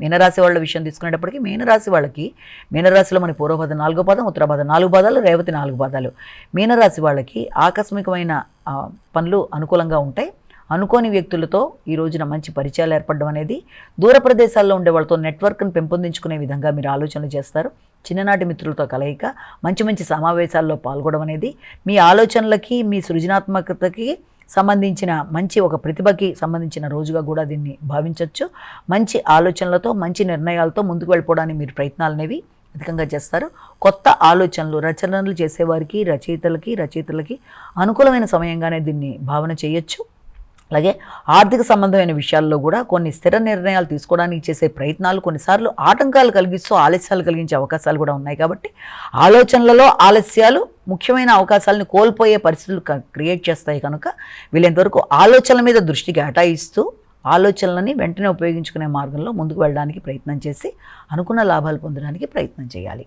మీనరాశి వాళ్ళ విషయం తీసుకునేటప్పటికీ మీనరాశి వాళ్ళకి, మీనరాశిలో మన పూర్వపద 4 పాదం, ఉత్తరపద 4 పాదాలు, రేవతి 4 పాదాలు. మీనరాశి వాళ్ళకి ఆకస్మికమైన పనులు అనుకూలంగా ఉంటాయి. అనుకోని వ్యక్తులతో ఈ రోజున మంచి పరిచయాలు ఏర్పడడం అనేది, దూర ప్రదేశాల్లో ఉండే వాళ్ళతో నెట్వర్క్ను పెంపొందించుకునే విధంగా మీరు ఆలోచనలు చేస్తారు. చిన్ననాటి మిత్రులతో కలయిక, మంచి మంచి సమావేశాల్లో పాల్గొనడం అనేది మీ ఆలోచనలకి, మీ సృజనాత్మకతకి సంబంధించిన మంచి ఒక ప్రతిభకి సంబంధించిన రోజుగా కూడా దీన్ని భావించవచ్చు. మంచి ఆలోచనలతో, మంచి నిర్ణయాలతో ముందుకు వెళ్ళిపోవడానికి మీరు ప్రయత్నాలు అనేవి అధికంగా చేస్తారు. కొత్త ఆలోచనలు, రచనలు చేసేవారికి, రచయితలకి అనుకూలమైన సమయంగానే దీన్ని భావన చేయొచ్చు. అలాగే ఆర్థిక సంబంధమైన విషయాల్లో కూడా కొన్ని స్థిర నిర్ణయాలు తీసుకోవడానికి చేసే ప్రయత్నాలు కొన్నిసార్లు ఆటంకాలు కలిగిస్తూ ఆలస్యాలు కలిగించే అవకాశాలు కూడా ఉన్నాయి. కాబట్టి ఆలోచనలలో ఆలస్యాలు ముఖ్యమైన అవకాశాలను కోల్పోయే పరిస్థితులు క్రియేట్ చేస్తాయి. కనుక వీళ్ళంతవరకు ఆలోచనల మీద దృష్టి కేటాయిస్తూ ఆలోచనలని వెంటనే ఉపయోగించుకునే మార్గంలో ముందుకు వెళ్ళడానికి ప్రయత్నం చేసి అనుకున్న లాభాలు పొందడానికి ప్రయత్నం చేయాలి.